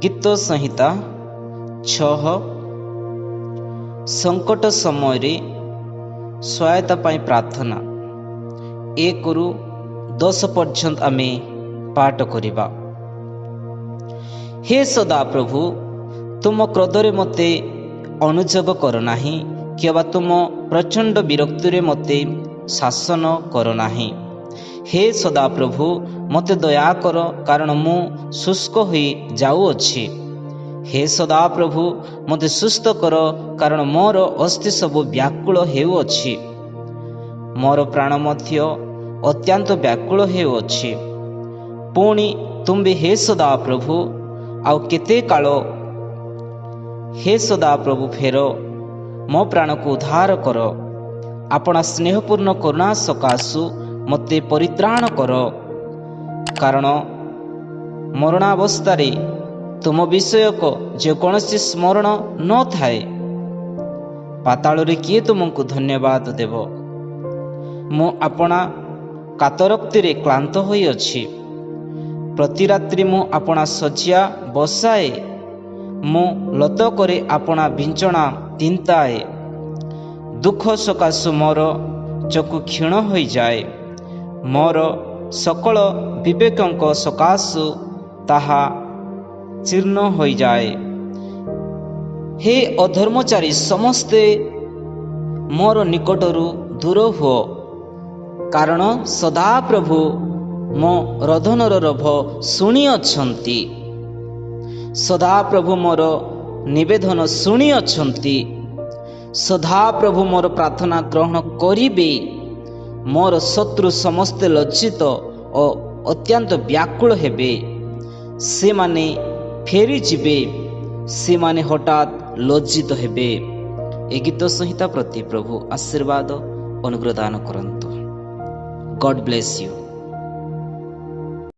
ଗୀତ ସଂହିତା 6। ସଂକଟ ସମୟରେ ସହାୟତା ପାଇଁ ପ୍ରାର୍ଥନା। 1ରୁ 10 ପର୍ଯ୍ୟନ୍ତ ଆମେ ପାଠ କରିବା। ହେ ସଦାପ୍ରଭୁ, ତୁମ କ୍ରୋଧରେ ମୋତେ ଅନୁଯୋଗ କର ନାହିଁ, କିମ୍ବା ତୁମ ପ୍ରଚଣ୍ଡ ବିରକ୍ତିରେ ମୋତେ ଶାସନ କର ନାହିଁ। ହେ ସଦାପ୍ରଭୁ, ମୋତେ ଦୟା କର, କାରଣ ମୁଁ ଶୁଷ୍କ ହୋଇ ଯାଉଅଛି। ହେ ସଦାପ୍ରଭୁ, ମୋତେ ସୁସ୍ଥ କର, କାରଣ ମୋର ଅସ୍ଥି ସବୁ ବ୍ୟାକୁଳ ହେଉଅଛି। ମୋର ପ୍ରାଣ ମଧ୍ୟ ଅତ୍ୟନ୍ତ ବ୍ୟାକୁଳ ହେଉଅଛି। ପୁଣି ତୁମ୍ଭେ ହେ ସଦାପ୍ରଭୁ, ଆଉ କେତେ କାଳ? ହେ ସଦାପ୍ରଭୁ, ଫେର ମୋ ପ୍ରାଣକୁ ଉଦ୍ଧାର କର। ଆପଣା ସ୍ନେହପୂର୍ଣ୍ଣ କରୁଣା ସକାଶୁ ମୋତେ ପରିତ୍ରାଣ କର, କାରଣ ମରଣାବସ୍ଥାରେ ତୁମ ବିଷୟକ ଯେକୌଣସି ସ୍ମରଣ ନଥାଏ। ପାତାଳରେ କିଏ ତୁମକୁ ଧନ୍ୟବାଦ ଦେବ? ମୁଁ ଆପଣା କାତରୋକ୍ତିରେ କ୍ଳାନ୍ତ ହୋଇଅଛି। ପ୍ରତି ରାତ୍ରି ମୁଁ ଆପଣା ଶଯ୍ୟା ବସାଏ, ମୁଁ ଲତ କରି ଆପଣା ବିଞ୍ଚଣା ତିନ୍ତାଏ। ଦୁଃଖ ସକାଶୁ ମୋର ଚକ୍ଷୁ କ୍ଷୀଣ ହୋଇଯାଏ, ମୋର ସକଳ ବିବେକଙ୍କ ସକାଶୁ ତାହା ଚୀର୍ଣ୍ଣ ହୋଇଯାଏ। ହେ ଅଧର୍ମଚାରୀ ସମସ୍ତେ ମୋର ନିକଟରୁ ଦୂର ହୁଅ, କାରଣ ସଦାପ୍ରଭୁ ମୋ ରୋଦନର ରଭ ଶୁଣିଅଛନ୍ତି। ସଦାପ୍ରଭୁ ମୋର ନିବେଦନ ଶୁଣିଅଛନ୍ତି। ସଦାପ୍ରଭୁ ମୋର ପ୍ରାର୍ଥନା ଗ୍ରହଣ କରିବେ। ମୋର ଶତ୍ରୁ ସମସ୍ତେ ଲଜ୍ଜିତ ଓ ଅତ୍ୟନ୍ତ ବ୍ୟାକୁଳ ହେବେ। ସେମାନେ ଫେରିଯିବେ, ସେମାନେ ହଠାତ୍ ଲଜ୍ଜିତ ହେବେ। ଏ ଗୀତ ସଂହିତା ପ୍ରତି ପ୍ରଭୁ ଆଶୀର୍ବାଦ ଅନୁଗ୍ରହ ଦାନ କରନ୍ତୁ। ଗଡ୍ ବ୍ଲେସ୍ ୟୁ।